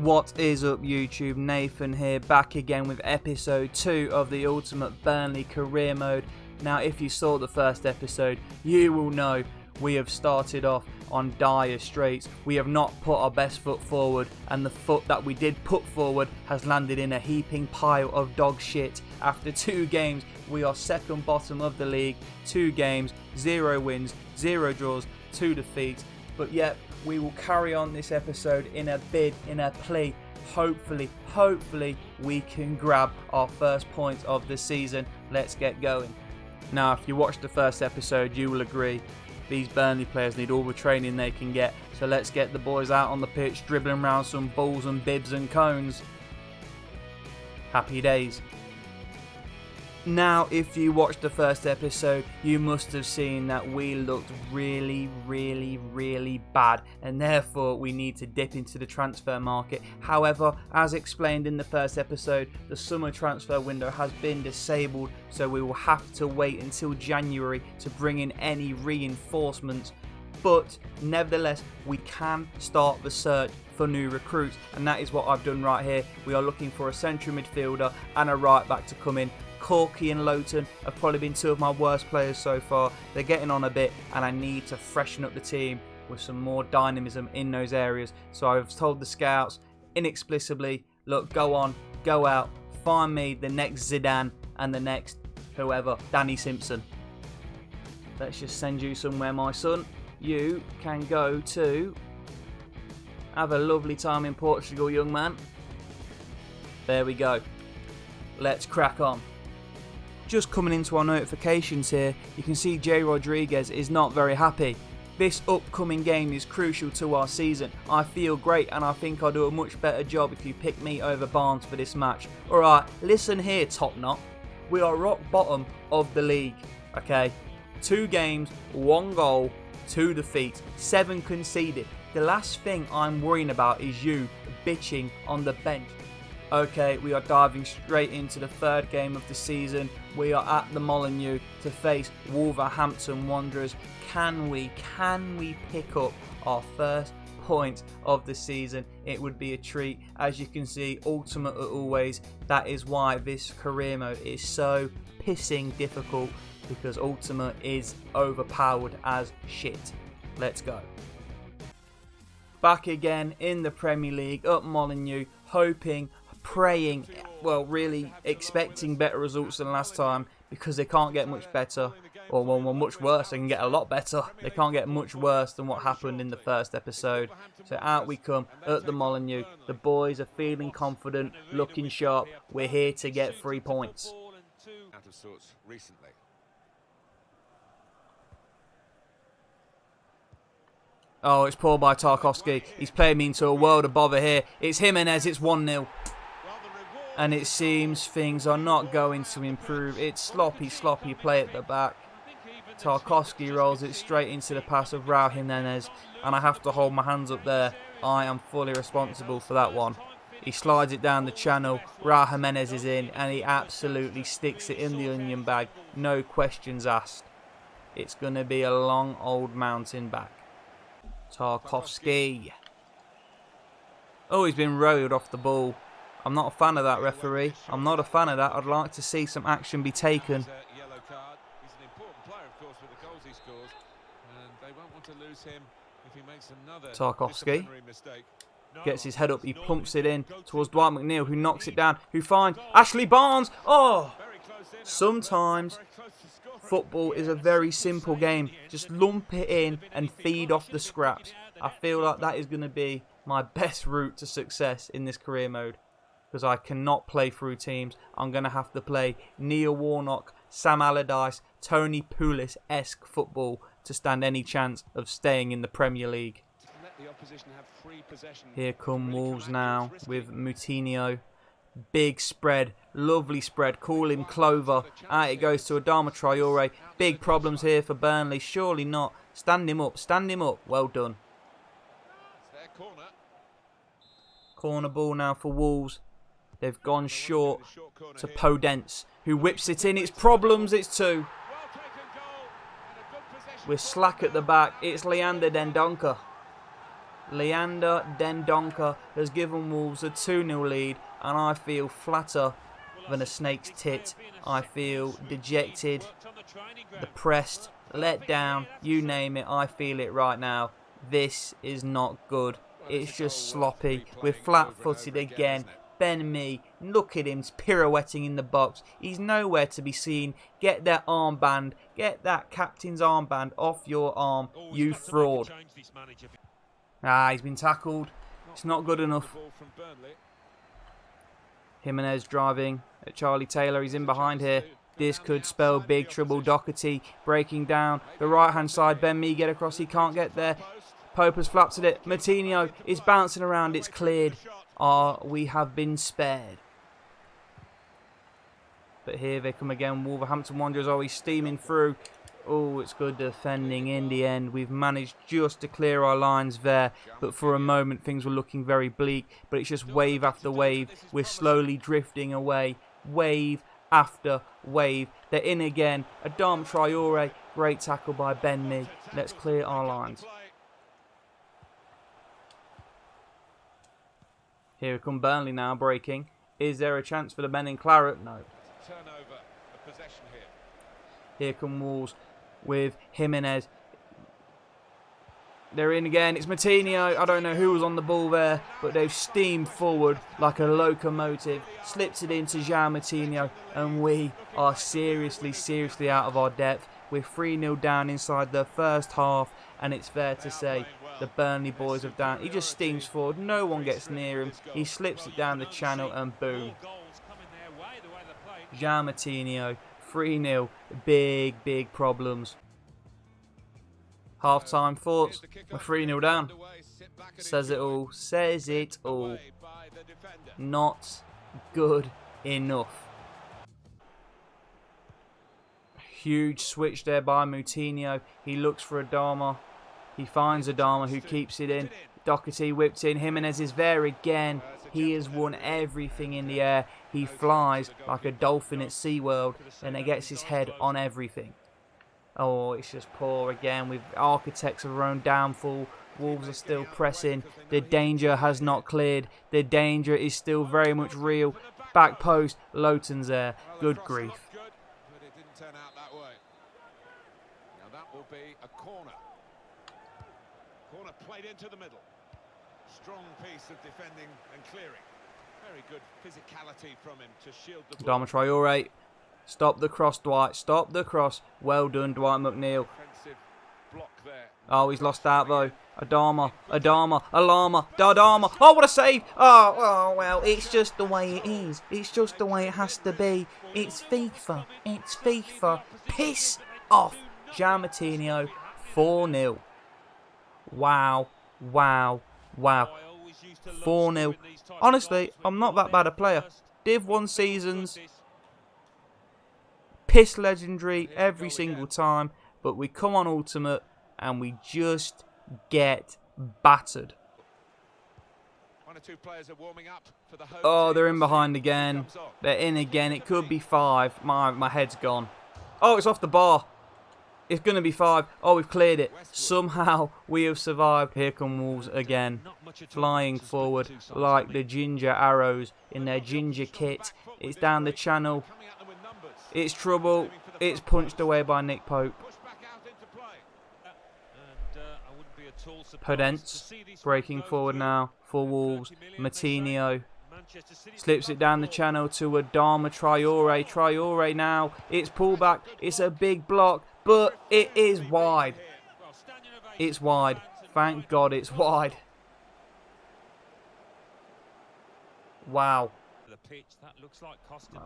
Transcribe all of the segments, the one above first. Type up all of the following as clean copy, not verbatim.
What is up YouTube, Nathan here, back again with episode 2 of the Ultimate Burnley Career Mode. Now if you saw the first episode, you will know we have started off on dire straits. We have not put our best foot forward, and the foot that we did put forward has landed in a heaping pile of dog shit. After 2 games, we are second bottom of the league, 2 games, 0 wins, 0 draws, 2 defeats. But yet, we will carry on this episode in a plea. Hopefully, we can grab our first point of the season. Let's get going. Now, if you watched the first episode, you will agree these Burnley players need all the training they can get. So let's get the boys out on the pitch, dribbling around some balls and bibs and cones. Happy days. Now, if you watched the first episode, you must have seen that we looked really bad, and therefore we need to dip into the transfer market. However, as explained in the first episode, the summer transfer window has been disabled, so we will have to wait until January to bring in any reinforcements. But nevertheless, we can start the search for new recruits, and that is what I've done right here. We are looking for a central midfielder and a right back to come in. Corky and Lowton have probably been 2 of my worst players so far. They're getting on a bit, and I need to freshen up the team with some more dynamism in those areas. So I've told the scouts inexplicably, look, go on, go out, find me the next Zidane and the next whoever, Danny Simpson. Let's just send you somewhere, my son. You can go to have a lovely time in Portugal, young man. There we go. Let's crack on. Just coming into our notifications here, you can see Jay Rodriguez is not very happy. This upcoming game is crucial to our season. I feel great, and I think I'll do a much better job if you pick me over Barnes for this match. Alright, listen here, top knot. We are rock bottom of the league, okay? 2 games, 1 goal, 2 defeats, 7 conceded. The last thing I'm worrying about is you bitching on the bench. Okay, we are diving straight into the 3rd game of the season. We are at the Molineux to face Wolverhampton Wanderers. Can we pick up our first point of the season? It would be a treat. As you can see, ultimate always. That is why this career mode is so pissing difficult, because ultimate is overpowered as shit. Let's go. Back again in the Premier League at Molineux, hoping, praying, well, really expecting better results than last time, because they can't get much better, or well, much worse. They can get a lot better. They can't get much worse than what happened in the first episode. So out we come at the Molineux. The boys are feeling confident, looking sharp. We're here to get 3 points. Oh, it's pulled by Tarkowski. He's playing me into a world of bother here. It's Jimenez. It's 1-0. And it seems things are not going to improve. It's sloppy play at the back. Tarkowski rolls it straight into the pass of Raul Jimenez. And I have to hold my hands up there. I am fully responsible for that one. He slides it down the channel. Raul Jimenez is in, and he absolutely sticks it in the onion bag. No questions asked. It's going to be a long old mountain back. Tarkowski. Oh, he's been rolled off the ball. I'm not a fan of that, referee. I'm not a fan of that. I'd like to see some action be taken. Tarkowski gets his head up. He pumps it in towards Dwight McNeil, who knocks it down. Who finds Ashley Barnes. Oh! Sometimes football is a very simple game. Just lump it in and feed off the scraps. I feel like that is going to be my best route to success in this career mode, because I cannot play through teams. I'm going to have to play Neil Warnock, Sam Allardyce, Tony Pulis-esque football to stand any chance of staying in the Premier League. Here come Wolves now with Moutinho. Big spread, lovely spread, call him Clover. Out it goes to Adama Traore. Big problems here for Burnley, surely not. Stand him up, well done. Corner ball now for Wolves. They've gone short to Podence, who whips it in. It's problems, it's 2. We're slack at the back, it's Leander Dendoncker. Leander Dendoncker has given Wolves a 2-0 lead, and I feel flatter than a snake's tit. I feel dejected, depressed, let down, you name it, I feel it right now. This is not good. It's just sloppy. We're flat-footed again. Ben Mee, look at him pirouetting in the box. He's nowhere to be seen. Get that armband, get that captain's armband off your arm, you fraud. He's been tackled. It's not good enough. Jimenez driving at Charlie Taylor. He's in behind here. This could spell big trouble. Doherty breaking down the right-hand side. Ben Mee get across. He can't get there. Pope has flapped at it. Moutinho is bouncing around. It's cleared. We have been spared. But here they come again. Wolverhampton Wanderers always steaming through. Oh, it's good defending in the end. We've managed just to clear our lines there. But for a moment, things were looking very bleak. But it's just wave after wave. We're slowly drifting away. Wave after wave. They're in again. Adama Traore. Great tackle by Ben Mee. Let's clear our lines. Here come Burnley now, breaking. Is there a chance for the men in claret? No. Here come Wolves with Jimenez. They're in again. It's Moutinho. I don't know who was on the ball there, but they've steamed forward like a locomotive. Slipped it into João Moutinho, and we are seriously out of our depth. We're 3-0 down inside the first half, and it's fair to say the Burnley boys have done. He just steams forward. No one gets near him. He slips it down the channel, and boom. João Moutinho, 3-0. Big problems. Half-time thoughts. We're 3-0 down. Says it all. Says it all. Not good enough. Huge switch there by Moutinho. He looks for Adama. He finds Adama, who keeps it in. Doherty whipped in. Jimenez is there again. He has won everything in the air. He flies like a dolphin at SeaWorld, and he gets his head on everything. Oh, it's just poor again. With architects of our own downfall. Wolves are still pressing. The danger has not cleared. The danger is still very much real. Back post. Lowton's there. Good grief. But it didn't turn out that way. Now that will be a corner. Corner played into the middle. Strong piece of defending and clearing. Very good physicality from him to shield the ball. Adama Traore. Stop the cross, Dwight. Stop the cross. Well done, Dwight McNeil. Oh, he's lost out, though. Adama. Alama. Dardama. Oh, what a save. Oh, well, it's just the way it is. It's just the way it has to be. It's FIFA. It's FIFA. Piss off. João Moutinho, 4-0. Wow. 4-0. Honestly, I'm not that bad a player. Div 1 seasons. Piss legendary every single time. But we come on Ultimate and we just get battered. Oh, they're in behind again. They're in again. It could be 5. My head's gone. Oh, it's off the bar. It's going to be 5. Oh, we've cleared it. Somehow we have survived. Here come Wolves again. Flying forward like the ginger arrows in their ginger kit. It's down the channel. It's trouble. It's punched away by Nick Pope. Podence breaking forward now for Wolves. Moutinho slips it down the channel to Adama Traore. Traore now. It's pullback. It's a big block, but it is wide. It's wide. Thank God it's wide. Wow.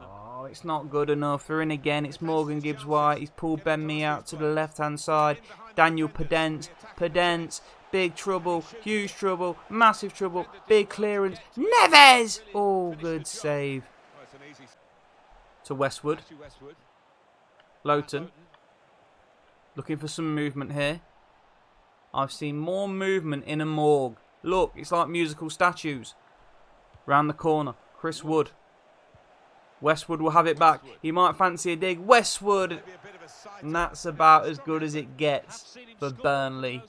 Oh, it's not good enough. They're in again. It's Morgan Gibbs-White. He's pulled Ben Mee out to the left-hand side. Daniel Podence. Big trouble. Huge trouble. Massive trouble. Big clearance. Neves! Oh, good save. To Westwood. Lowton. Looking for some movement here. I've seen more movement in a morgue. Look, it's like musical statues. Round the corner. Chris Wood. Westwood will have it back. He might fancy a dig. Westwood. And that's about as good as it gets for Burnley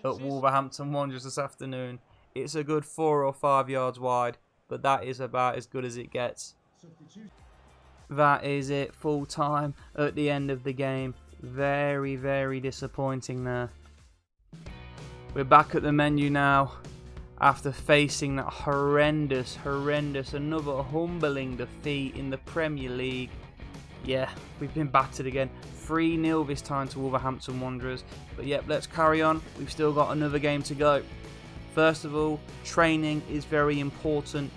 at Wolverhampton Wanderers this afternoon. It's a good 4 or 5 yards wide, but that is about as good as it gets. That is it, full time at the end of the game. Very, very disappointing there. We're back at the menu now after facing that horrendous, another humbling defeat in the Premier League. Yeah, we've been battered again. 3-0 this time to Wolverhampton Wanderers. But yep, let's carry on. We've still got another game to go. First of all, training is very important.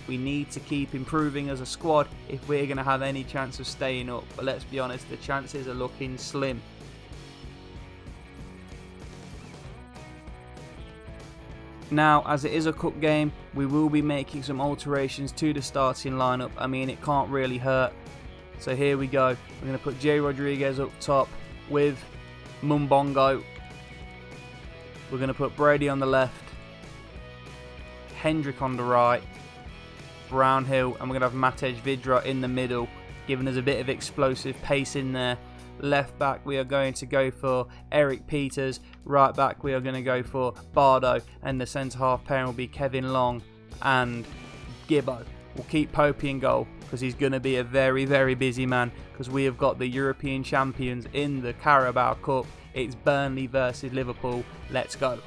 We need to keep improving as a squad if we're going to have any chance of staying up. But let's be honest, the chances are looking slim. Now, as it is a cup game, we will be making some alterations to the starting lineup. I mean, it can't really hurt. So here we go. We're going to put Jay Rodriguez up top with Mumbongo. We're going to put Brady on the left, Hendrick on the right, Brownhill, and we're going to have Matej Vidra in the middle, giving us a bit of explosive pace in there. Left back, we are going to go for Eric Peters. Right back, we are going to go for Bardo. And the centre-half pairing will be Kevin Long and Gibbo. We'll keep Popey in goal because he's going to be a very, very busy man because we have got the European champions in the Carabao Cup. It's Burnley versus Liverpool. Let's go.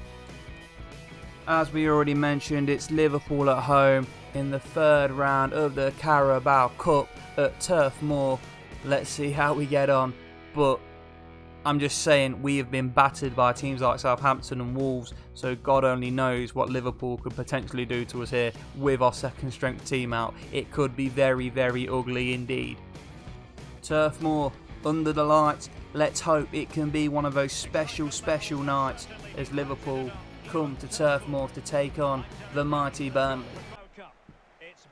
As we already mentioned, it's Liverpool at home in the third round of the Carabao Cup at Turf Moor. Let's see how we get on. But I'm just saying, we have been battered by teams like Southampton and Wolves, so God only knows what Liverpool could potentially do to us here with our second strength team out. It could be very, very ugly indeed. Turf Moor, under the lights. Let's hope it can be one of those special nights as Liverpool come to Turf Moor to take on the mighty Burnley.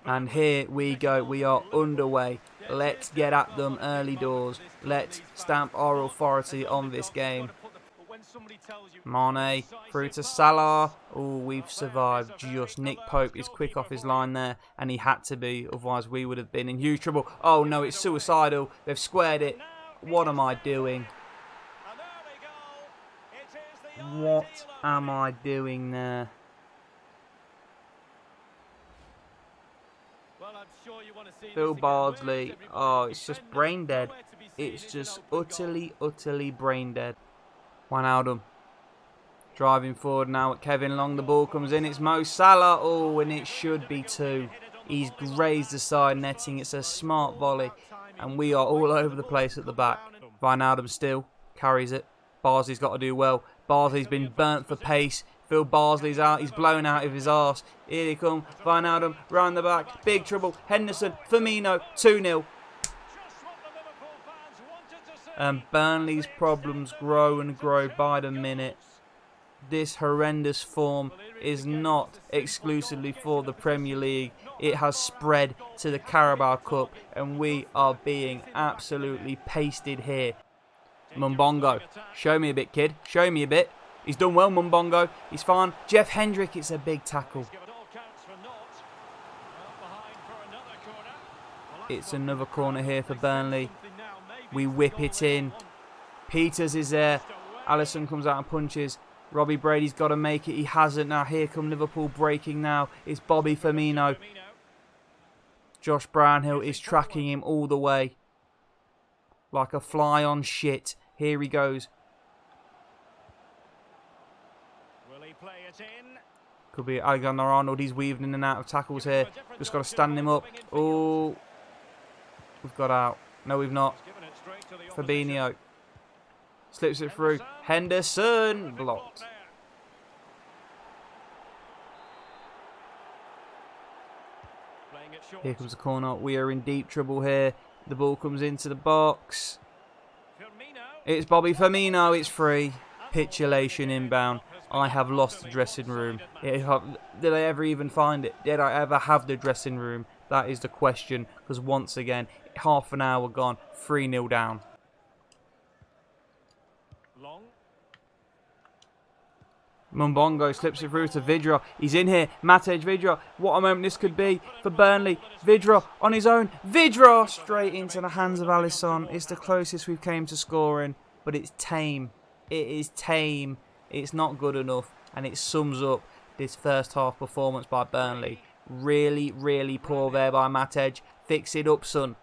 And here we go, we are underway. Let's get at them early doors. Let's stamp our authority on this game. Mane through to Salah. Oh, we've survived just. Nick Pope is quick off his line there, and he had to be, otherwise we would have been in huge trouble. Oh no, it's suicidal. They've squared it. What am I doing? What am I doing there? Phil Bardsley, oh, it's just brain dead. It's just utterly brain dead. Wijnaldum driving forward now at Kevin Long. The ball comes in. It's Mo Salah. Oh, and it should be 2. He's grazed the side netting. It's a smart volley. And we are all over the place at the back. Wijnaldum still carries it. Bardsley's got to do well. Bardsley's been burnt for pace. Phil Bardsley's out. He's blown out of his arse. Here they come. Wijnaldum round the back. Big trouble. Henderson. Firmino. 2-0. And Burnley's problems grow and grow by the minute. This horrendous form is not exclusively for the Premier League. It has spread to the Carabao Cup, and we are being absolutely pasted here. Mumbongo. Show me a bit, kid. Show me a bit. He's done well, Mumbongo. He's fine. Jeff Hendrick, it's a big tackle. It's another corner here for Burnley. We whip it in. Peters is there. Alisson comes out and punches. Robbie Brady's got to make it. He hasn't. Now here come Liverpool breaking now. It's Bobby Firmino. Josh Brownhill is tracking him all the way. Like a fly on shit. Here he goes. Could be Alexander-Arnold. He's weaving in and out of tackles here. Just got to stand him up. Oh. We've got out. No, we've not. Fabinho. Slips it through. Henderson. Blocked. Here comes the corner. We are in deep trouble here. The ball comes into the box. It's Bobby Firmino. It's free. Pitulation inbound. I have lost the dressing room. Did I ever even find it? Did I ever have the dressing room? That is the question. Because once again, half an hour gone. 3-0 down. Mumbongo slips it through to Vidra. He's in here. Matej Vidra. What a moment this could be for Burnley. Vidra on his own. Vidra straight into the hands of Alisson. It's the closest we've came to scoring, but it's tame. It is tame. It's not good enough, and it sums up this first half performance by Burnley. Really, really poor there by Matej. Fix it up, son.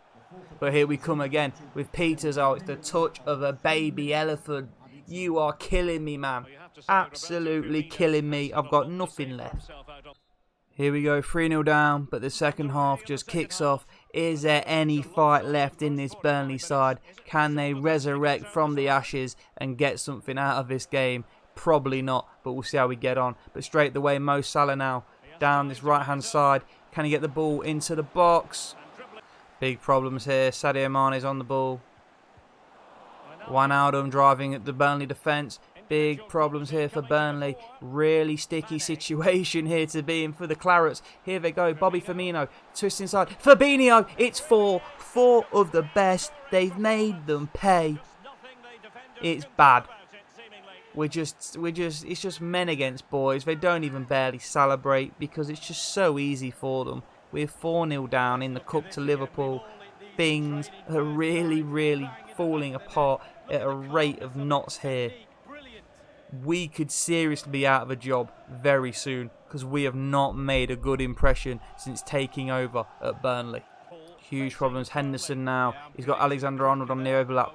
But here we come again with Peters. Oh, it's the touch of a baby elephant. You are killing me, man. Absolutely killing me. I've got nothing left. Here we go, 3-0 down, but the second half just kicks off. Is there any fight left in this Burnley side? Can they resurrect from the ashes and get something out of this game? Probably not, but we'll see how we get on. But straight away, Mo Salah now down this right-hand side. Can he get the ball into the box? Big problems here. Sadio Mane's on the ball. Wijnaldum driving at the Burnley defence. Big problems here for Burnley. Really sticky situation here to be in for the Clarets. Here they go. Bobby Firmino. Twist inside. Fabinho. It's four. Four of the best. They've made them pay. It's bad. It's just men against boys. They don't even barely celebrate because it's just so easy for them. We're 4-0 down in the cup to Liverpool. Things are really, really falling apart at a rate of knots here. We could seriously be out of a job very soon because we have not made a good impression since taking over at Burnley. Huge problems. Henderson now. He's got Alexander-Arnold on the overlap.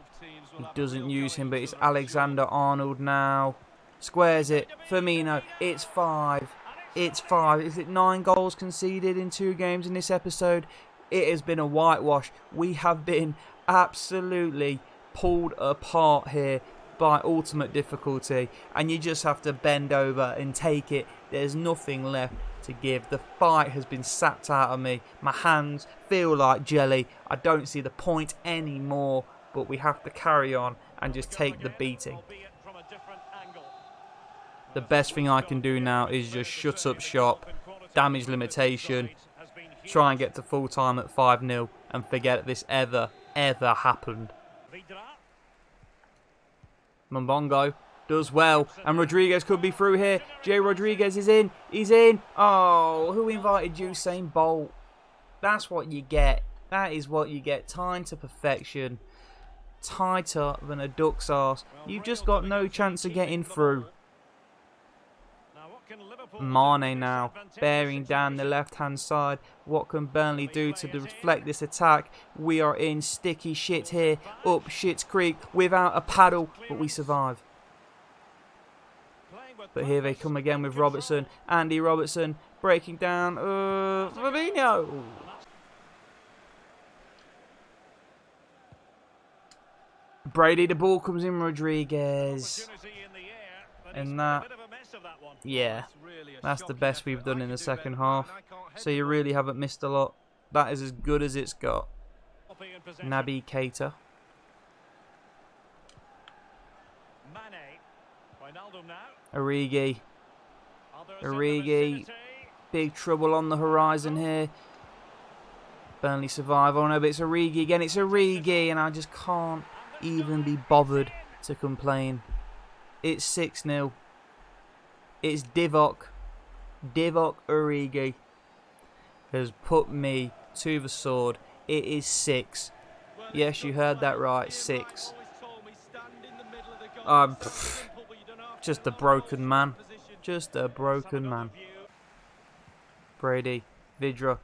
He doesn't use him, but it's Alexander-Arnold now. Squares it. Firmino. It's 5. It's 5. Is it 9 goals conceded in 2 games in this episode? It has been a whitewash. We have been absolutely pulled apart here by ultimate difficulty, and you just have to bend over and take it. There's nothing left to give. The fight has been sapped out of me. My hands feel like jelly. I don't see the point anymore, but we have to carry on and just take the beating. The best thing I can do now is just shut up shop, damage limitation, try and get to full time at 5-0 and forget this ever happened. Mumbongo does well, and Rodriguez could be through here. Jay Rodriguez is in. He's in. Oh, who invited Usain Bolt? That's what you get. That is what you get. Time to perfection. Tighter than a duck's arse. You've just got no chance of getting through. Mane now, bearing down the left-hand side. What can Burnley do to deflect this attack? We are in sticky shit here, up Shit's Creek, without a paddle, but we survive. But here they come again with Robertson. Andy Robertson breaking down. Fabinho! Brady, the ball comes in. Rodriguez. And that, yeah, that's the best we've done in the second half. So you really haven't missed a lot. That is as good as it's got. Naby Keita. Origi. Big trouble on the horizon here. Burnley survive. Oh no, but it's Origi again. It's Origi, and I just can't even be bothered to complain. It's 6-0. It's Divock Origi has put me to the sword. It is 6. Yes, you heard that right. 6. I'm just a broken man. Just a broken man. Brady, Vidra.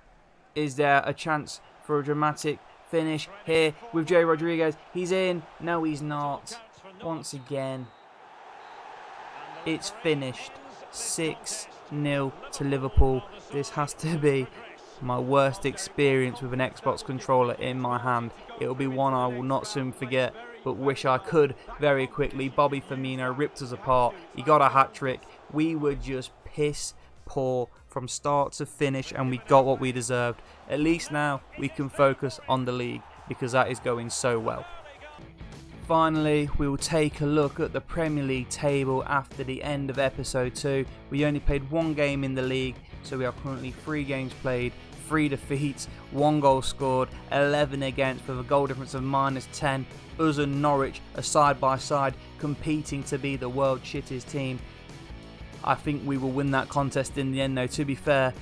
Is there a chance for a dramatic finish here with Jay Rodriguez? He's in. No, he's not. Once again. It's finished. 6-0 to Liverpool. This has to be my worst experience with an Xbox controller in my hand. It will be one I will not soon forget, but wish I could very quickly. Bobby Firmino ripped us apart. He got a hat-trick. We were just piss poor from start to finish, and we got what we deserved. At least now we can focus on the league, because that is going so well. Finally, we will take a look at the Premier League table after the end of episode 2. We only played 1 game in the league, so we are currently 3 games played, 3 defeats, 1 goal scored, 11 against with a goal difference of -10. Us and Norwich are side by side, competing to be the world's shittest team. I think we will win that contest in the end though, to be fair.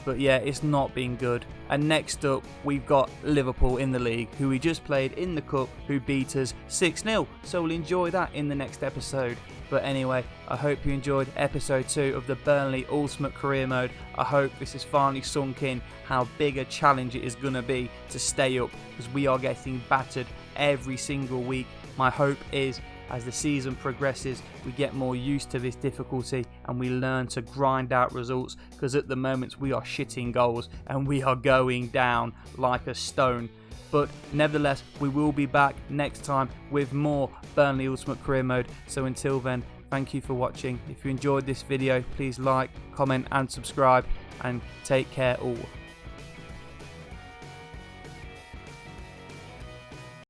But yeah, it's not been good. And next up, we've got Liverpool in the league, who we just played in the cup, who beat us 6-0. So we'll enjoy that in the next episode. But anyway, I hope you enjoyed episode 2 of the Burnley Ultimate Career Mode. I hope this has finally sunk in how big a challenge it is going to be to stay up, because we are getting battered every single week. My hope is, as the season progresses, we get more used to this difficulty and we learn to grind out results, because at the moment we are shitting goals and we are going down like a stone. But nevertheless, we will be back next time with more Burnley Ultimate Career Mode. So until then, thank you for watching. If you enjoyed this video, please like, comment and subscribe, and take care all.